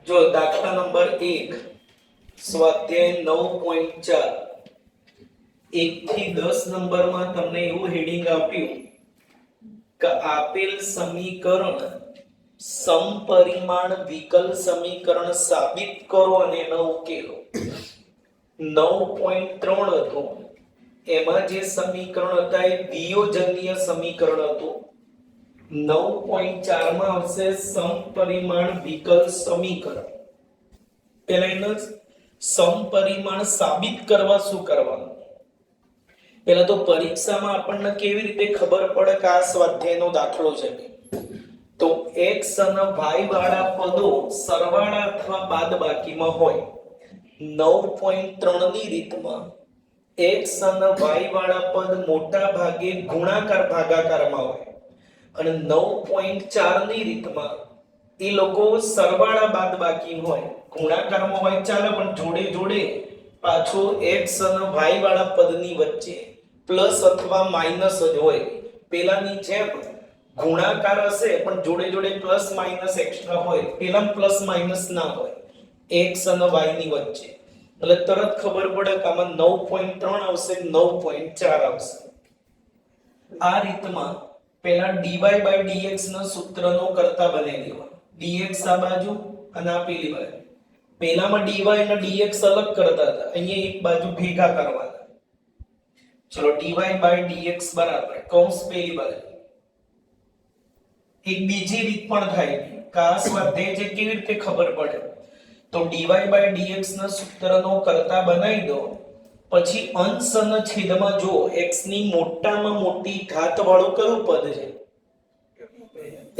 જો દાખલા નંબર 1 સ્વાધ્યાય 9.4 1 થી 10 નંબરમાં તમને એવું હેડિંગ આપ્યું કે આપેલ સમીકરણ સમપરિમાણ વિકલ સમીકરણ સાબિત કરો અને એનો ઉકેલો 9.3 હતું એમાં જે સમીકરણ હતા એ વિયોજનીય સમીકરણ હતું 9.4 માં આવશે સમપરિમાણ વિકલ સમીકરણ પહેલા એનો સમપરિમાણ સાબિત કરવા શું કરવાનું પહેલા તો પરીક્ષામાં આપણને કેવી રીતે ખબર પડે કે આ સ્વાધ્યાયનો દાખલો છે તો x અને y વાળા પદો સરવાળા અથવા બાદબાકીમાં હોય 9.3 ની રીતમાં x અને y વાળા પદ મોટા ભાગે ગુણાકાર ભાગાકારમાં હોય અને 9.4 ની રીતમાં એ લોકો સરવાળા બાદબાકી હોય ગુણાકારમાં હોય ચાલે પણ જોડે જોડે પાછો x અને y વાળા પદની વચ્ચે પ્લસ અથવા માઈનસ જ હોય પેલાની જેમ ગુણાકાર હશે પણ જોડે જોડે પ્લસ માઈનસ એક્સ્ટ્રા હોય પેલા પ્લસ માઈનસ ના હોય x અને y ની વચ્ચે એટલે તરત ખબર પડે કે આમાં 9.3 આવશે 9.4 આવશે આ રીતમાં પહેલા dy/dx ના સૂત્રનો કરતા બનાવી દેવા dx આ બાજુ અને આ પેલી બાજુ પહેલામાં dy અને dx અલગ કરતા હતા અહીંયા એક બાજુ ભેગા કરવાના ચલો dy/dx બરાબર કૌંસ પેલી બાજુ એક બીજી રીત પણ થાય કે આ સ્વાધ્યાય છે કેવી રીતે ખબર પડે તો dy/dx ના સૂત્રનો કરતા બનાવી દો પછી અંશ અને છેદમાં જો x ની મોટામાં મોટી ઘાત વાળું કયું પદ છે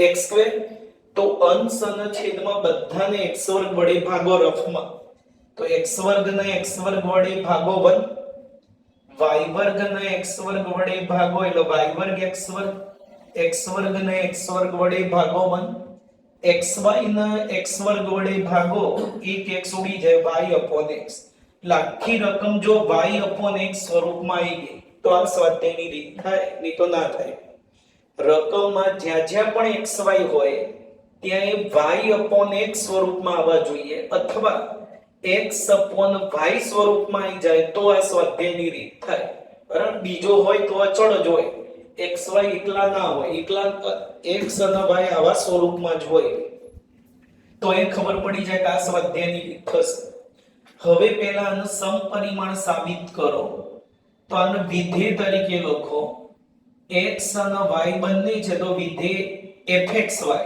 x² તો અંશ અને છેદમાં બધાને x વર્ગ વડે ભાગો રફમાં તો x વર્ગ ને x વર્ગ વડે ભાગો 1 y વર્ગ ને x વર્ગ વડે ભાગો એટલે y વર્ગ x વર્ગ x વર્ગ ને x વર્ગ વડે ભાગો 1 xy ને x વર્ગ વડે ભાગો એક x ઉડી જાય y upon x લાખી રકમ જો y upon x સ્વરૂપમાં આવી ગઈ તો આ સ્વાધ્યાયની રીત થાય નહીં તો ના થાય રકમમાં જ્યાં જ્યાં પણ xy હોય ત્યાં y upon x સ્વરૂપમાં આવવા જોઈએ અથવા x upon y સ્વરૂપમાં આવી જાય તો આ સ્વાધ્યાયની રીત થાય બરાબર બીજો હોય તો અચળ જ હોય xy એકલા ના હોય એકલા x અને y આવા સ્વરૂપમાં જ હોય તો એ ખબર પડી જાય કે આ સ્વાધ્યાયની રીત થશે હવે પહેલા આને સમપરિમાણ સાબિત કરો તો આને વિધેય તરીકે લખો x અને y બંને છે તો વિધેય fxy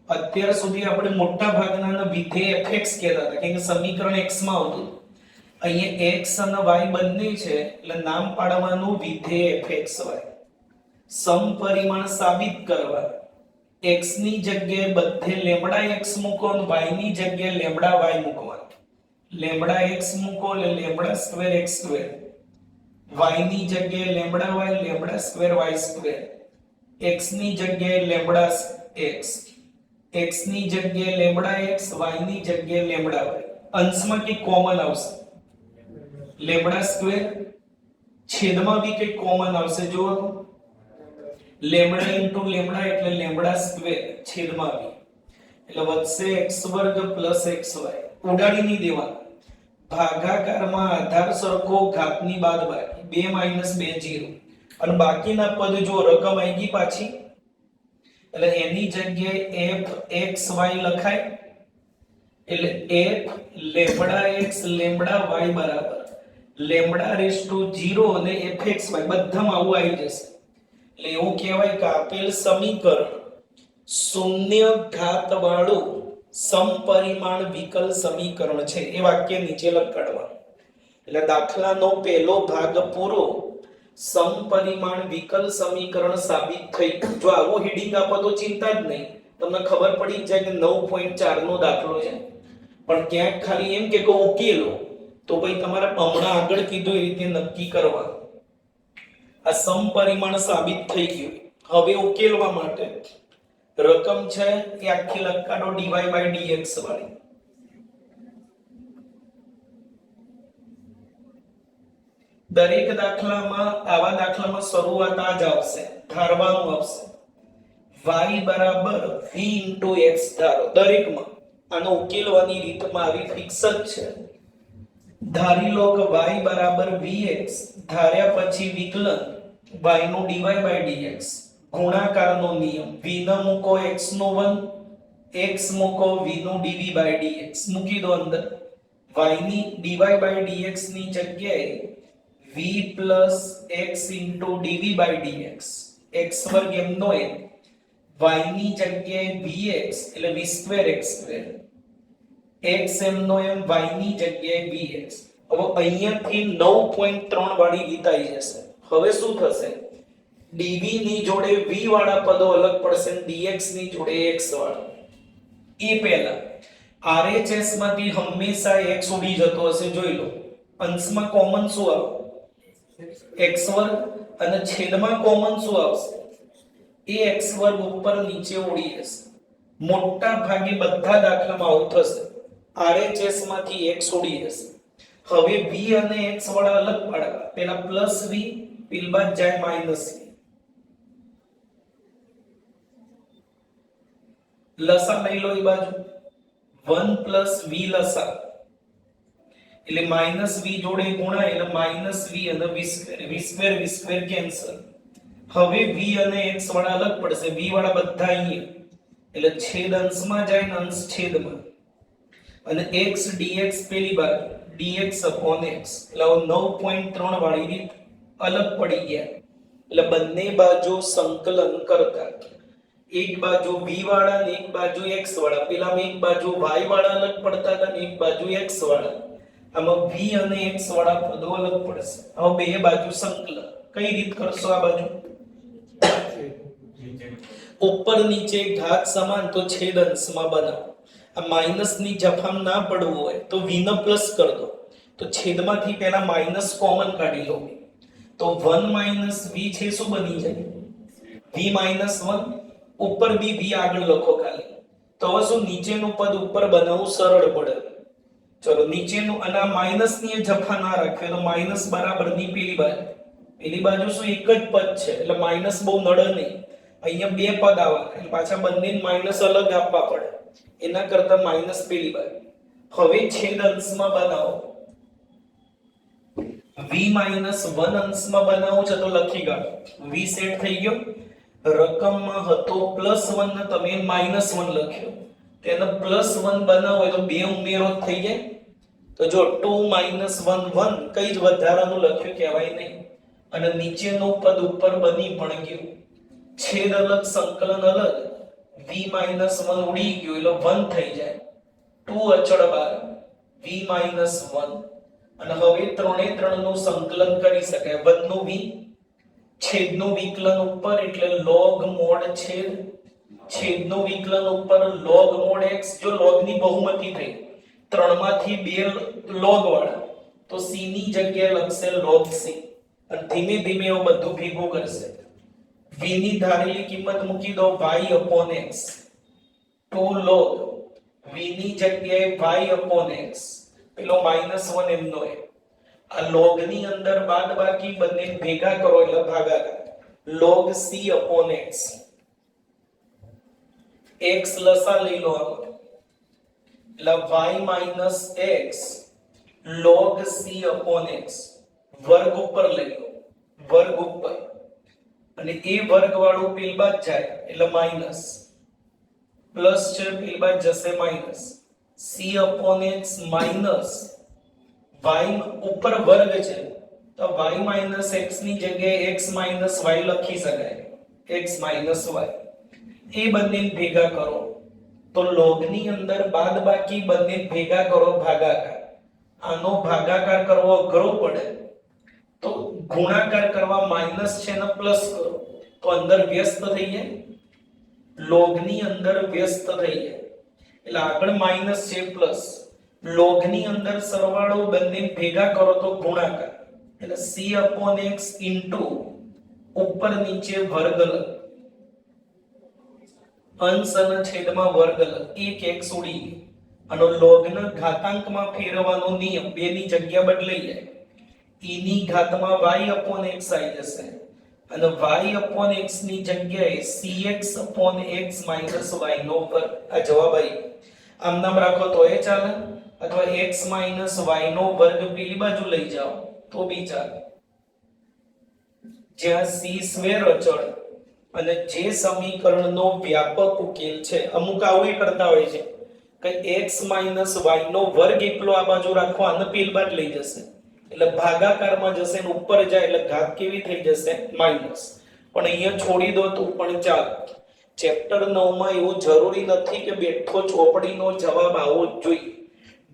અત્યાર સુધી આપણે મોટા ભાગના વિધેય fx કહેતા હતા કે સમીકરણ x માં આવતું અહીંયા x અને y બંને છે એટલે નામ પાડવાનું વિધેય fxy સમપરિમાણ સાબિત કરવા x ની જગ્યાએ બધે લેમ્ડા x મૂકો અને y ની જગ્યાએ લેમ્ડા y મૂકવાનું લેમ્ડા x મૂકો એટલે lambda square x square y ની જગ્યાએ lambda y lambda square y square x ની જગ્યાએ લેમ્ડા x x ની જગ્યાએ લેમ્ડા x y ની જગ્યાએ લેમ્ડા y અંશમાં કે કોમન આવશે લેમ્ડા સ્ક્વેર છેદમાં બી કે કોમન આવશે જો લેમ્ડા ઇન્ટુ લેમ્ડા એટલે લેમ્ડા સ્ક્વેર છેદમાં બી એટલે વધશે x વર્ગ પ્લસ xy ઉડાડી નહીં દેવાનું ભાગાકારમાં આધાર સરખો ઘાતની બાદબાકી 2 - 2 0 અને બાકીના પદ જો રકમ આવી ગઈ પાછી એટલે એની જગ્યાએ fxy લખાય એટલે f lambda x lambda y બરાબર લેમ્ડા રેઝ ટુ 0 અને fxy બધામાં આવું આવી જશે એટલે એવું કહેવાય કે આપેલ સમીકરણ શૂન્ય ઘાત વાળું સમપરિમાણ વિકલ સમીકરણ છે એ વાક્ય નીચે લખાડવાનું એટલે દાખલાનો પહેલો ભાગ પૂરો સમપરિમાણ વિકલ સમીકરણ સાબિત થઈ જો આવું હેડિંગ આપો તો ચિંતા જ નહીં તમને ખબર પડી જાય કે 9.4 નો દાખલો છે પણ ક્યાંક ખાલી એમ કે ઉકેલો તો ભાઈ તમારે હમણાં આગળ કીધું એ રીતે નક્કી કરવાનું આ સમપરિમાણ સાબિત થઈ ગયું હવે ઉકેલવા માટે રકમ છે એ આખી લખાડો dy/dx વાળી દરેક દાખલામાં આવા દાખલામાં શરૂઆત આ જ આવશે ધારવાનું આવશે y બરાબર v * x ધારો દરેકમાં આનો ઉકેલવાની રીતમાં આવી ફિક્સ જ છે. ધારી લો કે y બરાબર vx, ધાર્યા પછી વિકલન y નું dy by dx, ગુણાકારનો નિયમ v ન મૂકો x નો 1, x મૂકો v નું dv by dx, મૂકી દો અંદર. y ની dy by dx ની જગ્યાએ v plus x into dv by dx, x વર્ગ એમનો એમ, y ની જગ્યાએ vx એટલે v square x square, x એમનો એમ y ની જગ્યાએ vx. હવે અહીંયાથી 9.3 વાળી રીત આવી જશે. હવે શું થશે? dv ની જોડે v વાળા પદો અલગ પડશે અને dx ની જોડે x વાળા. એ પહેલા RHS માંથી હંમેશા x ઉડી જતો હશે, જોઈ લો. અંશમાં કોમન શું આવે? x વર્ગ, અને છેદમાં કોમન શું આવશે? એ x વર્ગ ઉપર નીચે ઉડી જશે. મોટા ભાગે બધા દાખલામાં આવું થશે. RHS માંથી x ઉડી જશે. હવે v અને x વાળા અલગ પાડવા. પહેલા પ્લસ v, પેલી બાદ જાય માઈનસ v. લસા લઈ લો. એ બાજુ 1 plus v લસા એટલે માઈનસ v જોડે ગુણાય એટલે માઈનસ v અને v સ્ક્વેર કેન્સલ. હવે v અને x વાળા અલગ પડશે. v વાળા બધા અહીંયા એટલે છેદ અંશમાં જાય ને અંશ છેદમાં, અને x dx પેલી બાજુ dx upon x. એટલે 9.3 વાળી રીત અલગ પડી ગયા. એટલે બંને બાજુ સંકલન કરતા એક બાજુ v વાળા ને એક બાજુ x વાળા, પેલામાં એક બાજુ y વાળા અલગ પડતા હતા ને એક બાજુ x વાળા. આમાં v અને x વાળા પદો અલગ પડશે. હવે બે બાજુ સંકલન કઈ રીત કરશો? આ બાજુ ઉપર નીચે ઘાત સમાન તો છેદ અંશમાં બનાવો. આ માઈનસ ની જફામ ના પડવું હોય તો v ને પ્લસ કરી દો. તો છેદમાંથી પહેલા માઈનસ કોમન કાઢી લો. તો 1 માઈનસ v છે શું બની જાય? v minus 1. ઉપર બી v આગળ લખો ખાલી. તો હવે શું નીચેનું પદ ઉપર બનાવવું સરળ પડે. ચલો નીચેનું, અને આ માઈનસ ની જફા ના રાખ્યો તો માઈનસ બરાબર ની પેલી બાજુ શું એક જ પદ છે એટલે માઈનસ બહુ નડે નહીં. અહીંયા બે પદ આવે એટલે પાછા બંને માઈનસ અલગ આપવા પડે. એના કરતા માઈનસ પેલી બાજુ. હવે છેદ અંશમાં બનાવો. v minus 1 અંશમાં બનાવવું છે તો લખી કાઢો. v સેટ થઈ ગયો. રકમમાં હતો +1 ને તમે -1 લખ્યો. તેને +1 બનાવો હોય તો બે ઉમેરો થઈ જાય. તો જો 2 - 1 1 કઈ જ વધારાનું લખ્યું કહેવાય નહીં. અને નીચેનું પદ ઉપર બની પણ ગયું. છેદ અલગ સંકલન અલગ. v - 1 ઉડી ગયું એટલે 1 થઈ જાય. 2 અચળ બાર v - 1. અને હવે ત્રણે ત્રણનું સંકલન કરી શકાય. 1 નું v, છેદનું વિકલન ઉપર એટલે log mod છેદ, છેદનું વિકલન ઉપર log mod x. જો log ની બહુમતી થઈ 3 માંથી 2 log વાળા તો c ની જગ્યાએ લખશે log c. અને ધીમે ધીમે એવું બધું ભેગું કરશે. v ની ધારેલી કિંમત મૂકી દો y upon x. 2 log v ની જગ્યાએ y upon x. પેલો -1 એમનો એ. આ log ની અંદર બાદબાકી બંને ભેગા કરો એટલે ભાગાકાર. log c upon x. x લસા લઈ લો આમાં. એટલે y minus x log c upon x. વર્ગ ઉપર લઈ લો. વર્ગ ઉપર. અને એ વર્ગ વાળું પેલ બાદ જાય એટલે માઈનસ. પ્લસ છે પેલ બાદ જશે minus. c upon x minus y ઉપર વર્ગ છે તો y minus x ની જગ્યાએ x minus y લખી શકાય. x minus y. એ બંને ભેગા કરો તો log ની અંદર બાદબાકી બંને ભેગા કરો ભાગાકાર. આનો ભાગાકાર કરવો અઘરો પડે તો ગુણાકાર કરવા માઈનસ છે ને પ્લસ કરો તો અંદર વ્યસ્ત થઈ જાય. log ની અંદર વ્યસ્ત થઈ જાય એટલે આગળ માઈનસ છે પ્લસ. log ની અંદર સરવાળો બંને ભેગા કરો તો ગુણાકાર એટલે c upon x into ઉપર નીચે વર્ગ લખ. અંશ અને છેદમાં વર્ગ લખ. એક x ઉડી ગયો. અને log ના ઘાતાંકમાં ફેરવવાનો નિયમ. બે ની જગ્યા બદલાઈ જાય. e ની ઘાતમાં y upon x આવી જશે અને y upon x ની જગ્યાએ cx upon x minus y નો વર્ગ. આ જવાબ આવી. આમ નામ રાખો તોય ચાલે, અથવા x y નો વર્ગ પેલી બાજુ લઈ જાઓ તો બી ચાલે. જ્યાં c સ્ક્વેર અચળ અને જે સમીકરણનો વ્યાપક ઉકેલ છે, અમુક આવું કરતા હોય છે કે x y નો વર્ગ એકલો આ બાજુ રાખો અને પેલી બાજુ લઈ જશે એટલે ભાગાકારમાં જશે ને ઉપર જાય એટલે ઘાત કેવી થઈ જશે માઈનસ. પણ અહીંયા છોડી દો તો પણ ચાલે. ચેપ્ટર 9 માં એવું જરૂરી નથી કે બેઠો ચોપડીનો જવાબ આવો જ જોઈએ.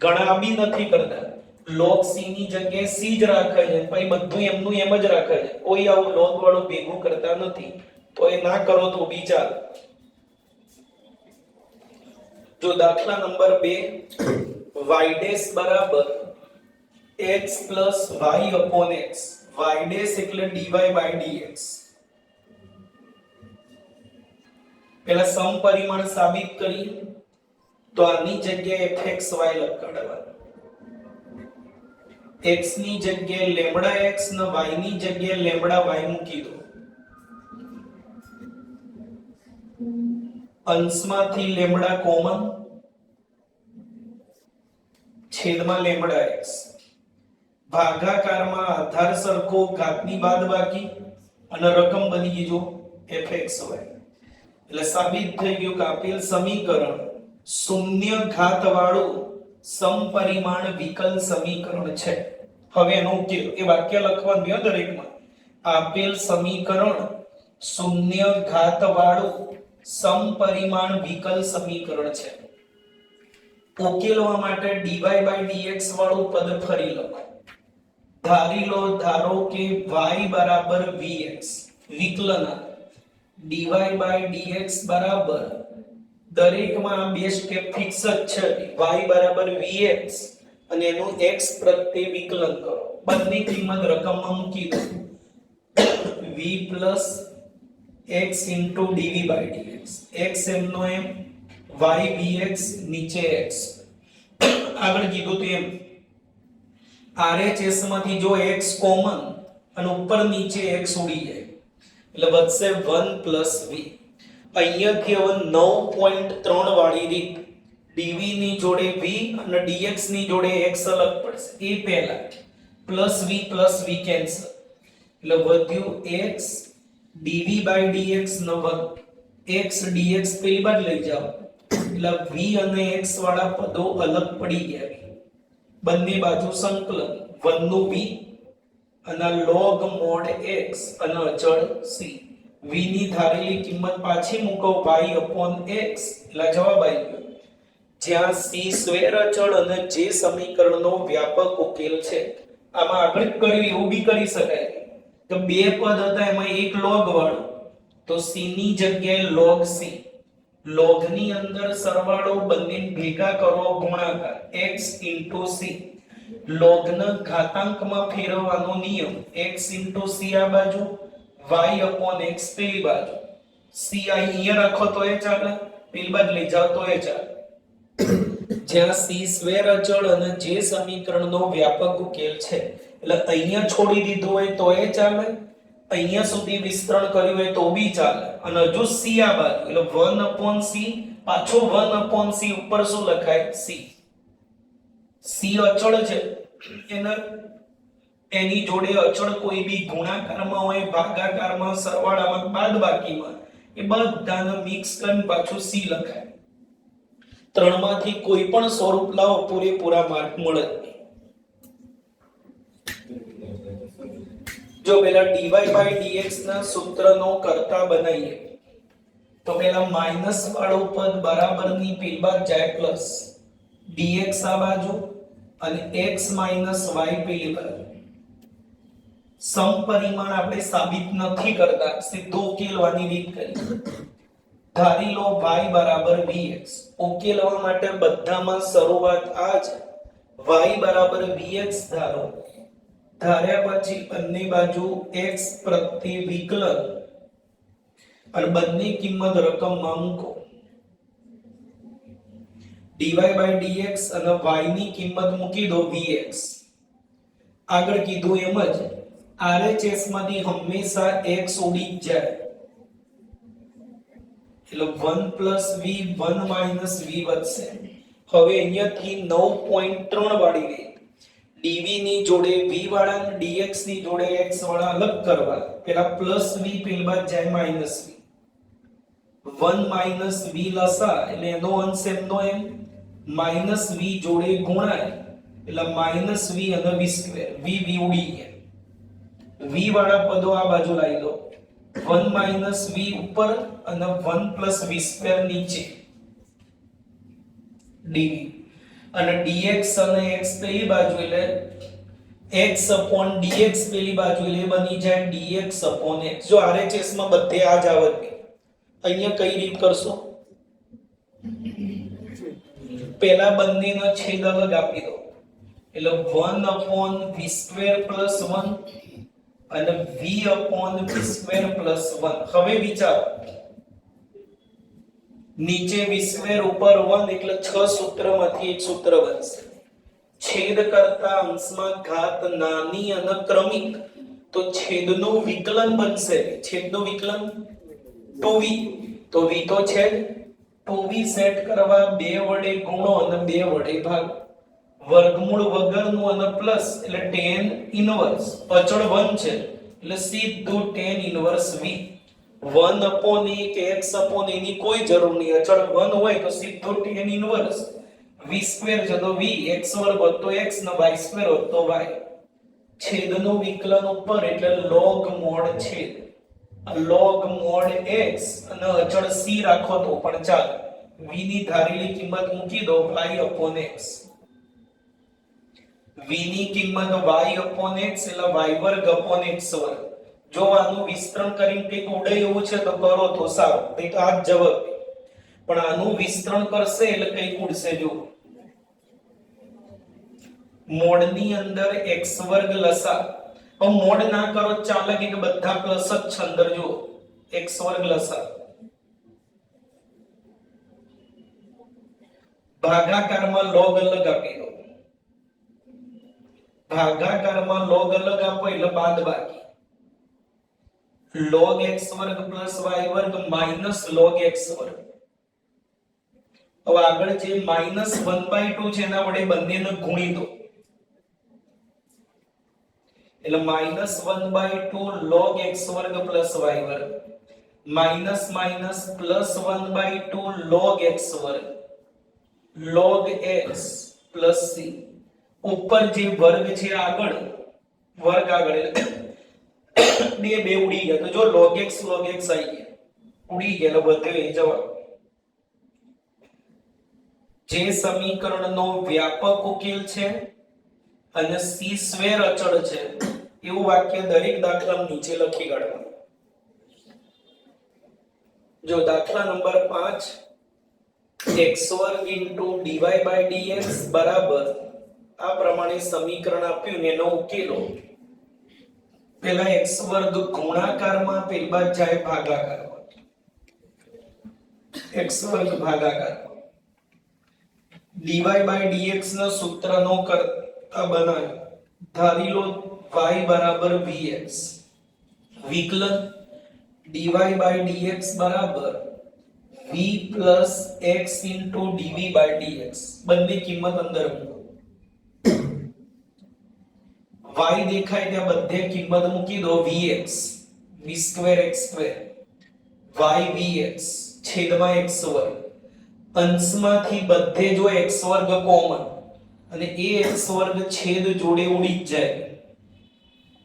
ઘણા બી નથી કરતા, log c ની જગ્યાએ c જ રાખે છે, પછી બધું એમનું એમ જ રાખે છે, કોઈ આવું log વાળું ભેગું કરતા નથી. તો એ ના કરો તો બી ચાલે. જો દાખલા નંબર 2 y ડેશ બરાબર x plus y upon x, y dash એટલે dy by dx. પેલા સમપરિમાણ સાબિત કરી તો આની જગ્યાએ fxy લગાડવાનું, x ની જગ્યાએ લેમ્બડા x ને y ની જગ્યાએ લેમ્બડા y મૂકી દો. અંશમાંથી લેમ્બડા કોમન, છેદમાં લેમ્બડા x, ભાગાકારમાં આધાર સરખો ઘાતની બાદબાકી અને રકમ બની ગઈ જો fxy. એટલે સાબિત થઈ ગયું કે આપેલ સમીકરણ શૂન્ય ઘાત વાળું સમપરિમાણ વિકલ સમીકરણ છે. હવે એનો ઉકેલ એ વાક્ય લખવાનું છે દરેકમાં. આપેલ સમીકરણ શૂન્ય ઘાત વાળું સમપરિમાણ વિકલ સમીકરણ છે. ઉકેલવા માટે dy by dx વાળું પદ ફરી લખો. ધારો કે y બરાબર vx, વિકલન dy by dx બરાબર દરેકમાં બે સ્ટેપ ફિક્સ જ છે. y બરાબર vx અને એનું x પ્રત્યે વિકલન કરો. બંને કિંમત રકમમાં મૂકી દો. v plus x into dv by dx, x એમનો એમ, y vx નીચે x. આગળ કીધું તો એમ RHS માંથી જો x કોમન અને ઉપર નીચે x ઉડી જાય એટલે વધશે 1 plus v. અહીંયાથી હવે 9.3 વાળી રીત, dv ની જોડે v અને dx ની જોડે x અલગ પડશે. એ પહેલા plus v કેન્સલ એટલે વધ્યું x dv by dx નો વર્ગ, x dx પેલી બાજુ લઈ જાઓ એટલે v અને x વાળા પદો અલગ પડી ગયા. બંને બાજુ સંકલન 1 નું v અને log mod x અને અચળ c. v ની ધારેલી કિંમત પાછી મૂકો y upon x એટલે જવાબ આવી ગયો. જ્યાં c સ્ક્વેર અચળ અને જે સમીકરણનો વ્યાપક ઉકેલ છે. આમાં આગળ કર્યું એવું બી કરી શકાય કે બે પદ હતા એમાં એક log વાળું તો c ની જગ્યાએ log c, log ની અંદર સરવાળો બંને ભેગા કરો ગુણાકાર x into c. log ના ઘાતાંકમાં ફેરવવાનો નિયમ x into c આ બાજુ, y upon x પેલી બાજુ. c અહીંયા રાખો તો એ ચાલે, પેલી બાજુ લઈ જાઓ તો એ ચાલે. જ્યાં c સ્ક્વેર અચળ અને જે સમીકરણનો વ્યાપક ઉકેલ છે એટલે અહીંયા છોડી દીધું હોય તો એ ચાલે, અહીંયા સુધી વિસ્તરણ કર્યું હોય તો બી ચાલે. અને હજુ c આ બાજુ એટલે 1 upon c, પાછો 1 upon c ઉપર શું લખાય c. c અચળ છે એને એની જોડે અચળ કોઈ બી ગુણાકારમાં હોય, ભાગાકારમાં, સરવાળામાં, બાદબાકીમાં એ બધાને મિક્સ કરીને પાછું c લખાય. ત્રણમાંથી કોઈ પણ સ્વરૂપ લાવો પૂરેપૂરા માર્ક મળે જ નહીં. જો પેલા dy by dx ના સૂત્રનો કરતા બનાવીએ તો પેલા માઈનસ વાળું પદ બરાબરની પેલી બાજુ જાય પ્લસ, dx આ બાજુ અને x minus y પેલી બાજુ. સમપરિમાણ આપણે સાબિત નથી કરતા, સીધો ઉકેલવાની રીત કરી. ધારી લો y બરાબર vx. ઉકેલવા માટે બધામાં શરૂઆત આ છે. y બરાબર vx ધારો, ધાર્યા પછી બંને બાજુ x પ્રત્યે વિકલન અને બંને કિંમત રકમમાં મૂકો. dy by dx અને y ની કિંમત મૂકી દો vx. આગળ કીધું એમ જ RHS માંથી હંમેશા x ઉડી જાય એટલે 1 plus v 1 minus v વધશે. હવે અહીંયાથી 9.3 વાળી રીત dv ની જોડે v વાળા અને dx ની જોડે x વાળા અલગ કરવા. પેલા પ્લસ v પેલી બાદ જાય માઈનસ v 1 માઈનસ v લસા એટલે એનો અંશ એમનો એમ માઈનસ v જોડે ગુણાય એટલે માઈનસ v અને v સ્ક્વેર v ઉડી ગયા. v વાળા પદો આ બાજુ લાવી દો 1 માઈનસ v ઉપર અને 1 પ્લસ v સ્ક્વેર નીચે dv અને dx અને x પેલી બાજુ એટલે x upon dx પેલી બાજુ એટલે બની જાય dx upon x. જો RHS માં બધે આ જ આવડે. અહીંયા કઈ રીત કરશો? પેલા બંનેનો છેદ અલગ આપી દો એટલે 1 upon v square plus 1 અને v upon v square plus 1. હવે વિચારો નીચે v square ઉપર 1 એટલે 6 સૂત્રમાંથી એક સૂત્ર બનશે. છેદ કરતા અંશમાં ઘાત નાની અને ક્રમિક તો છેદનું વિકલન બનશે. છેદનું વિકલન 2v તો v તો છેદ 2v સેટ કરવા 2 વડે ગુણો અને 2 વડે ભાગ. વર્ગમૂળ વગરનું અને પ્લસ એટલે tan ઇનવર્સ અચળ 1 છે એટલે સીધું tan inverse v 1 upon a કે x upon a ની કોઈ જરૂર નહીં. અચળ 1 હોય તો સીધું tan ઇનવર્સ v સ્ક્વેર છે તો v x વર્ગ હોત તો x ને y સ્ક્વેર હોત તો y. છેદનું વિકલન ઉપર એટલે log mod છેદ log mod x અને અચળ c રાખો તો પણ ચાલે. v ની ધારેલી કિંમત મૂકી દો y upon x. v ની કિંમત y upon x એટલે y વર્ગ upon x વર્ગ. જો આનું વિસ્તરણ કરીને કંઈક ઉડે એવું છે તો કરો તો સારું, નહીં તો આ જ જવાબ. પણ આનું વિસ્તરણ કરશે એટલે કંઈક ઉડશે. જો મોડ ની અંદર x વર્ગ લસા હવે મોડ ના કરો ચાલે કે બધા પ્લસ જ છે અંદર. જો x વર્ગ લસા ભાગાકારમાં log અલગ આપી દો. ભાગાકારમાં log અલગ આપો એટલે બાદબાકી log x વર્ગ પ્લસ y વર્ગ માઈનસ log x વર્ગ. હવે આગળ જે -1/2 છે એના વડે બંનેને ગુણી દો એટલે -1/2 log x વર્ગ પ્લસ y વર્ગ minus minus plus 1/2 log x વર્ગ log x પ્લસ c. ઉપર જે વર્ગ છે આગળ વર્ગ આગળ બે ઉડી ગયા તો જો log x આવી ગયા ઉડી ગયા બધે જવાબ. જે સમીકરણનો વ્યાપક ઉકેલ છે અને c સ્ક્વેર અચળ છે એવું વાક્ય દરેક દાખલા નીચે લખી કાઢવાનું. જો દાખલા નંબર 5 x વર્ગ dy by dx બરાબર આ પ્રમાણે સમીકરણ આપ્યું ને એનો ઉકેલો. પહેલા x વર્ગ ગુણાકારમાં પેલી બાદ જાય ભાગાકારમાં. x વર્ગ ભાગાકારમાં dy by dx ના સૂત્રનો કરતા બનાવ્યો. ધારી લો y બરાબર vx. વિકલન dy by dx બરાબર v plus x into dv by dx. બંને કિંમત અંદર મૂકો. y દેખાય ત્યાં બધે કિંમત મૂકી દો vx v square x square y vx છેદમાં x વર્ગ. અંશમાંથી બધે જો x વર્ગ કોમન અને એ x વર્ગ છેદ જોડે ઉડી જ જાય.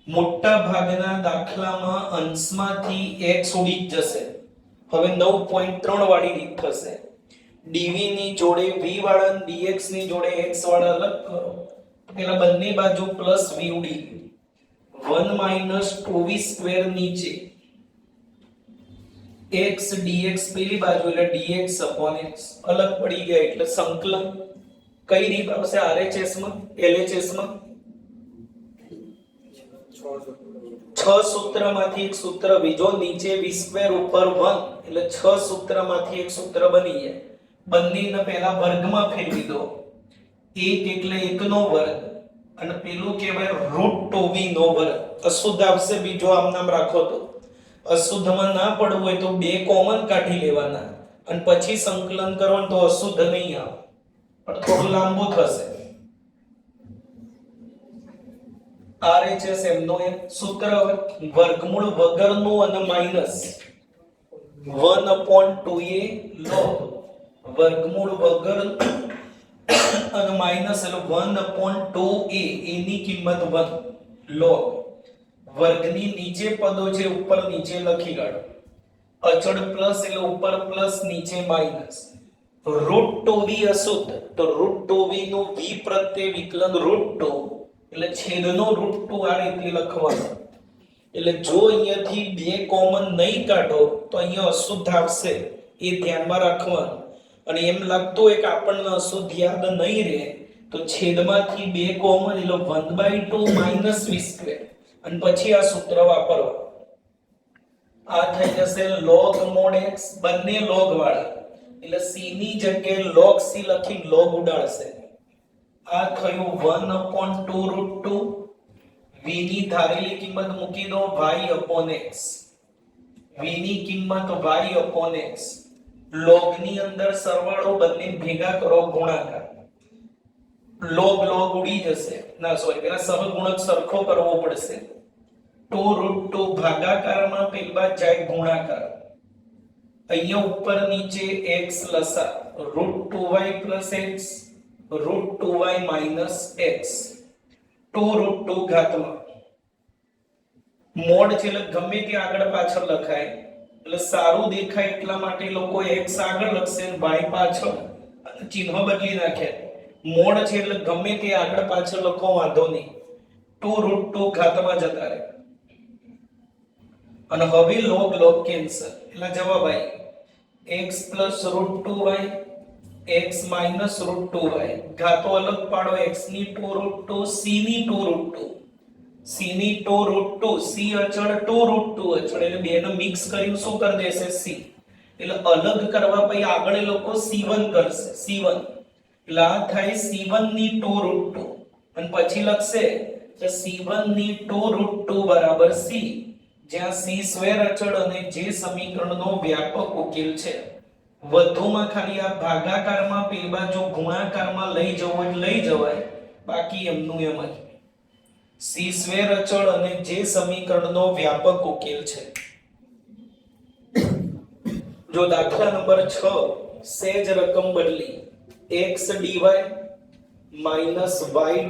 મોટા ભાગના દાખલામાં અંશમાંથી x ઉડી જ જશે. હવે 9.3 વાળી રીત થશે. dv ની જોડે v વાળા અને dx ની જોડે x વાળા અલગ કરો. પેલા બંને બાજુ પ્લસ v ઉડી ગયું 1 માઈનસ 2v સ્ક્વેર નીચે x dx પેલી બાજુ એટલે dx upon x અલગ પડી ગયા એટલે સંકલન. કઈ રીત આવશે RHS માં LHS માં? 6 સૂત્રમાંથી એક સૂત્ર બીજો નીચે v સ્ક્વેર ઉપર 1 એટલે 6 સૂત્રમાંથી એક સૂત્ર બની જાય. બંનેને પહેલા વર્ગમાં ફેરવી દો. 1 એટલે 1 નો વર્ગ અને પેલું કહેવાય √2v નો વર્ગ. અશુદ્ધ આવશે બીજો આમ નામ રાખો તો. અશુદ્ધમાં ના પડવું હોય તો 2 કોમન કાઢી લેવાના અને પછી સંકલન કરો તો અશુદ્ધ નહીં આવે. પણ થોડું લાંબુ થશે. RHS એમનો એ સૂત્ર વર્ગમૂળ વગરનું અને માઈનસ 1/2a log વર્ગમૂળ વગર અને માઈનસ એટલે 1/2a એની કિંમત 1 log વર્ગની નીચે પદો છે ઉપર નીચે લખી કાઢો. અચળ પ્લસ એટલે ઉપર પ્લસ નીચે માઈનસ. √2v અશુદ્ધ તો √2v નું v પ્રત્યે વિકલન √2 એટલે છેદનો √2 આ રીતે લખવાનું. એટલે જો અહીંયાથી બે કોમન નહીં કાઢો તો અહીંયા અશુદ્ધ આવશે, એ ધ્યાનમાં રાખવાનું. અને એમ લાગતું હોય કે આપણને અશુદ્ધ યાદ નહીં રહે તો છેદમાંથી બે કોમન એટલે 1/2 માઈનસ v સ્ક્વેર અને પછી આ સૂત્ર વાપરવાનું. આ થઈ જશે log mod x, બંને log વાળા એટલે c ની જગ્યાએ log c લખી log ઉડાડશે. આ થયું 1/2 √2 v ની ધારેલી કિંમત મૂકી દો y/x. v ની કિંમત y/x. log ની અંદર સરવાળો બંને ભેગા કરો ગુણાકાર. log ઉડી જશે. ના સોરી, પેલા સહગુણક સરખો કરવો પડશે. 2 √2 ભાગાકારમાં પેલી બાજુ જાય ગુણાકાર. અહીંયા ઉપર નીચે x લસા √2y + x √2y - x 2 √2 ઘાતમાં. Mode છે એટલે ગમે તે આગળ પાછળ લખાય એટલે સારું દેખાય એટલા માટે લોકો x આગળ લખશે અને y પાછળ અને ચિહ્ન બદલી નાખે. મોડ છે એટલે ગમે તે આગળ પાછળ લખો વાંધો નહીં. 2 √2 ઘાતમાં જતા રહે. અને હવે log કેન્સલ એટલે જવાબ આવી x + √2y x - √2y. ઘાતો અલગ પાડો. x ની 2 √2 c ની 2 √2 c ની 2 √2 c અચળ 2 √2 અચળ એટલે બે ને મિક્સ કર્યું શું કરી દેશે c. એટલે અલગ કરવા પછી આગળ એ લોકો c1 કરશે. c1 એટલે આ થાય c1 ની 2 √2 અને પછી લખશે કે c1 ની 2 √2 = c, જ્યાં c સ્ક્વેર અચળ અને જે સમીકરણનો વ્યાપક ઉકેલ છે. વધુમાં ખાલી આ ભાગાકારમાં પેલી બાજુ ગુણાકારમાં લઈ જવો એટલે લઈ જવાય, બાકી એમનું એમ જ. c સ્ક્વેર અચળ અને જે સમીકરણનો વ્યાપક ઉકેલ છે. જો દાખલા નંબર 6 સેજ રકમ બદલી x dy - y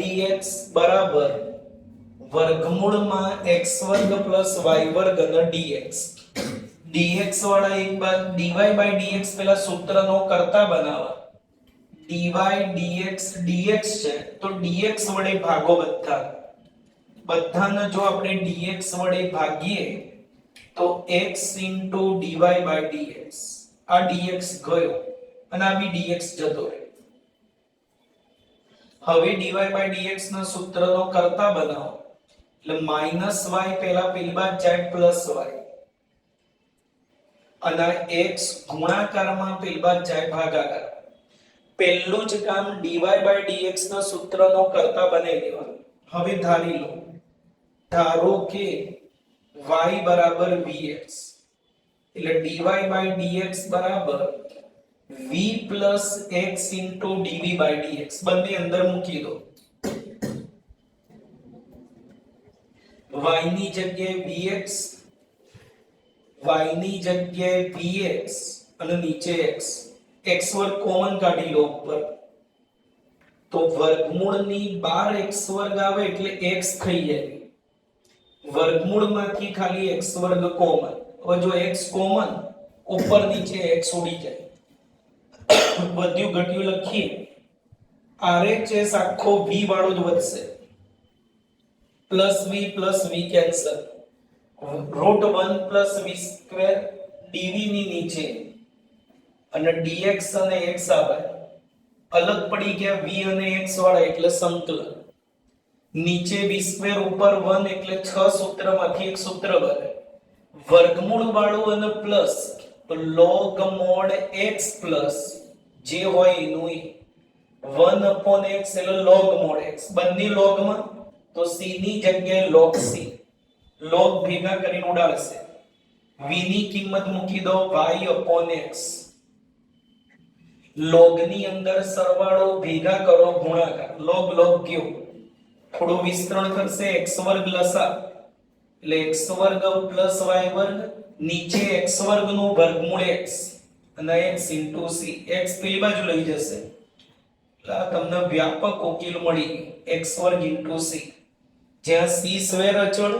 dx બરાબર વર્ગમૂળમાં x2 + y2 અને dx. dx વાળા એક બાદ dy/dx પેલા સૂત્રનો કરતા બનાવવા. dy dx છે તો dx વડે ભાગો બધાને. જો આપણે dx વડે ભાગીએ તો x * dy/dx. આ dx ગયો અને આ બી dx જતો રહે. હવે dy/dx ના સૂત્રનો કરતા બનાવો એટલે -y પહેલા પેલી બાદ જાય +y અને x ગુણાકારમાં પેલી બાદ જાય ભાગાકાર. પહેલું જ કામ dy/dx ના સૂત્રનો કરતા બનાવી દેવાનું. હવે ધારી લો, ધારો કે y = vx એટલે dy/dx બરાબર v + x * dv/dx. બંને અંદર મૂકી દો. y ની જગ્યાએ vx, y ની જગ્યાએ vx અને નીચે x. x2 કોમન કાઢી લો ઉપર તો વર્ગમૂળની 12 x2 આવે એટલે x થઈ જાય. વર્ગમૂળમાંથી ખાલી x2 કોમન. હવે જો x કોમન ઉપર નીચે x ઉડી જાય. બધું ઘટ્યું લખીએ RHS આખો v વાળો જ વધશે. +v cancel. √1 + v² dv ની નીચે અને dx અને x આવે અલગ પડી ગયા v અને x વાળા એટલે સંકલન. નીચે v² ઉપર 1 એટલે 6 સૂત્રમાંથી એક સૂત્ર બને. વર્ગમૂળ વાળું અને પ્લસ તો log mod x પ્લસ જે હોય એનું 1/x એટલે log mod x. બંને લોગમાં તો c ની જગ્યાએ log c. log ભેગા કરીને ઉડાડશે. v ની કિંમત મૂકી દો y/x લોગ ની અંદર સરવાળો ભેગા કરો ગુણાકાર, લોગ લોગ ગયો, થોડું વિસ્તરણ કરશે, x વર્ગ લસા એટલે x વર્ગ પ્લસ y વર્ગ, નીચે x વર્ગ નું વર્ગમૂળ x અને x into c, x પેલી બાજુ લઈ જશે એટલે આ તમને વ્યાપક ઉકેલ મળી x વર્ગ into c, જ્યાં c સ્ક્વેર અચળ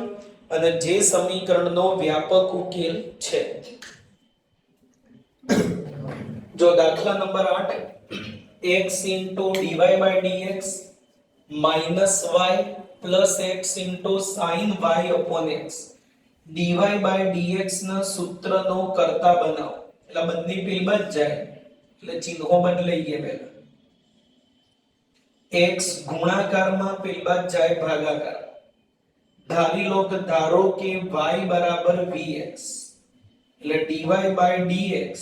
અને જે સમીકરણનો વ્યાપક ઉકેલ છે. જો દાખલા number 8, x into dy by dx minus y plus x into sin y upon x, dy by dx ના સૂત્રનો કર્તા બનાવો. એટલે બંને પેલી બાજુ જાય એટલે ચિહ્નો બદલાઈએ. પહેલા x ગુણાકારમાં પેલી બાજુ જાય ભાગાકાર. ધારી લો કે ધારો કે y બરાબર vx એટલે dy by dx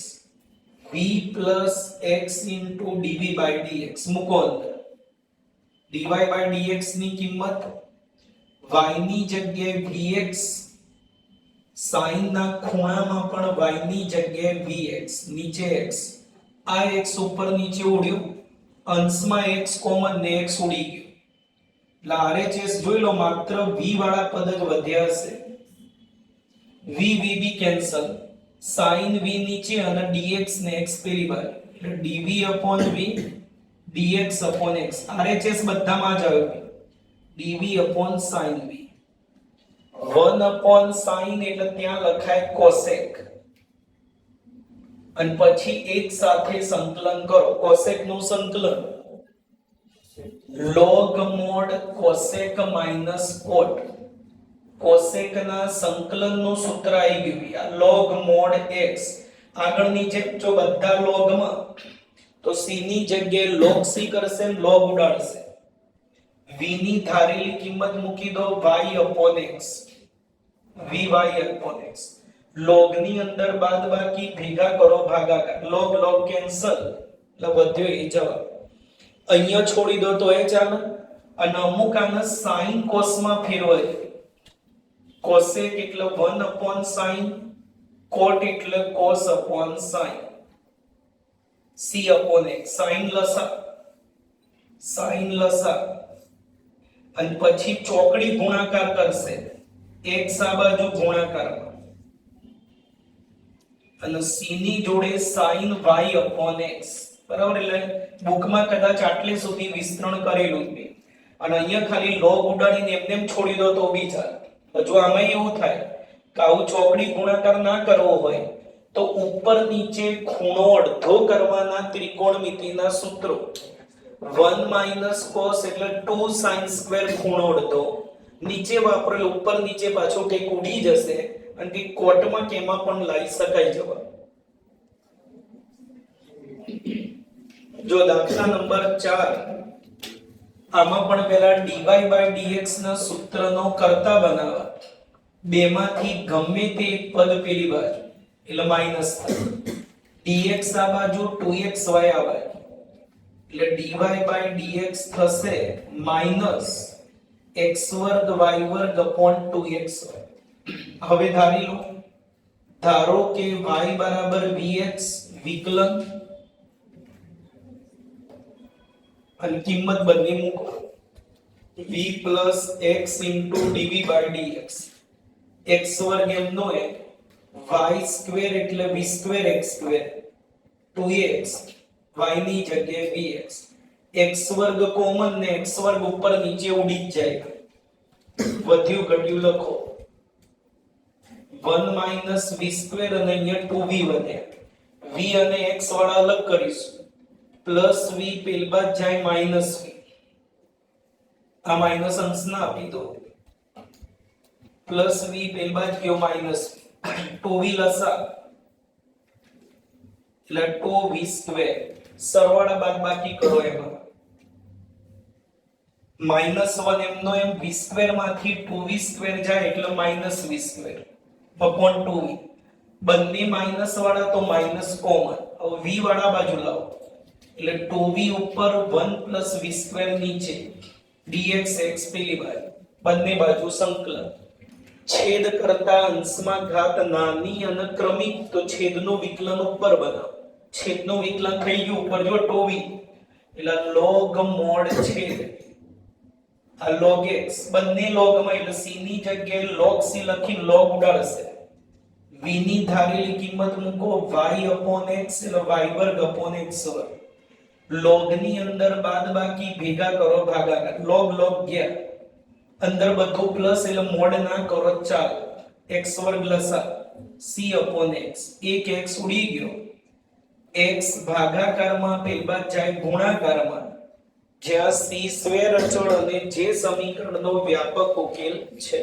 v plus x into dv by dx મૂકો અંદર. dy by dx ની કિંમત y ની જગ્યાએ vx, sin ના ખૂણામાં પણ y ની જગ્યાએ vx, નીચે x, આ x ઉપર નીચે ઉડ્યું, અંશમાં x કોમન ને x ઉડી ગયું એટલે RHS જોઈ લો માત્ર v વાળા પદ જ વધ્યા હશે. v બી કેન્સલ, sin v નીચે અને dx ને x પેલી બાજુ એટલે dv upon v dx upon x, RHS બધામાં જ આવ્યું, dv upon sin v, 1 upon sin એટલે ત્યાં લખાય cosec અને પછી એક સાથે સંકલન કરો. cosec નું સંકલન log mod cosec minus cot, cosec ના સંકલન નું સૂત્ર આવી ગયું આ log mod x. આગળની જેમ જો બધા log માં તો c ની જગ્યાએ log c કરશે ને log ઉડાડશે. v ની ધારેલી કિંમત મૂકી દો y upon x, vy upon x, log ની અંદર બાદબાકી ભેગા કરો ભાગાકાર, log log કેન્સલ એટલે વધ્યો એ જવાબ. અહીંયા છોડી દો તો એ ચાલે અને અમુક આને sin cos માં ફેરવાય. cosec એટલે 1 upon sin, cot એટલે cos upon sin, c upon x, sin લસા અને પછી ચોકડી ગુણાકાર કરશે, x આ બાજુ ગુણાકારમાં અને c ની જોડે sin y upon x, બરાબર. એટલે બુકમાં કદાચ આટલે સુધી વિસ્તરણ કરેલું છે અને અહીંયા ખાલી log ઉડાડીને એમને છોડી દો તો બી ચાલે. જો આમાં એવું થાય કે આવું ચોકડી ગુણાકાર ના કરવો હોય તો ઉપર નીચે ખૂણો અડધો કરવાના ત્રિકોણમિતિના સૂત્રો, 1 minus cos એટલે 2 sin square ખૂણો અડધો, નીચે વાપરેલ ઉપર નીચે પાછો કંઈક ઉડી જશે અને કે કોટમાં કેમાં પણ લાવી શકાય જવાબ. જો દાખલા નંબર 4, આમાં પણ પહેલા dy by dx ના સૂત્રનો કર્તા બનાવવા. બેમાંથી ગમે તે એક પદ પેલી બાજુ એટલે માઈનસ થાય, dx આ બાજુ 2xy આ બાજુ એટલે dy by dx થશે માઈનસ x વર્ગ y વર્ગ upon 2xy. હવે ધારી લો, ધારો કે y બરાબર vx, વિકલન અને કિંમત બંને મૂકો, v plus x into dv by dx, x વર્ગ એમનો એક, y સ્ક્વેર એટલે v square x square, 2x, y ની જગ્યાએ vx, x વર્ગ કોમન ને x વર્ગ ઉપર નીચે ઉડી જ જાય, વધ્યું ઘટ્યું લખો, 1 minus v સ્ક્વેર અને અહીંયા 2v વધે, v અને x વાળા અલગ કરીશું, પ્લસ v પેલી બાદ જાય માઈનસ v, આ માઈનસ અંશ ના આપી દો, પ્લસ v પેલી બાદ ગયો માઈનસ v, 2v લસા એટલે 2v સ્ક્વેર, સરવાળા બાદબાકી કરો એમાં, -1 એમનો એમ v સ્ક્વેર માંથી 2v સ્ક્વેર જાય એટલે -v સ્ક્વેર upon 2v, બંને માઈનસ વાળા તો માઈનસ કોમન, હવે v વાળા બાજુ લાવો એટલે 2v ઉપર 1 plus v સ્ક્વેર નીચે, dx x પેલી બાજુ, બંને બાજુ સંકલન. છેદ કરતા અંશમાં ઘાત નાની અને ક્રમિક તો છેદનું વિકલન ઉપર બનાવો, છેદનું વિકલન થઈ ગયું ઉપર જો ટોવી એટલે log mod છેદ આ log x બંને log માં એટલે c ની જગ્યાએ log c લખી log ઉડાડશે v ની ધારેલી કિંમત મૂકો y x એટલે y વર્ગ x વર્ગ log ની અંદર બાદબાકી ભેગા કરો ભાગાકાર log ગયા અંદર બધું પ્લસ એટલે મોડ ના કરો ચાલ x વર્ગ લસા c x એક x ઉડી ગયો x ભાગાકારમાં પેલ બાદ જાય ગુણાકારમાં જ્યાં c સ્ક્વેર અચળ અને જે સમીકરણનો વ્યાપક ઉકેલ છે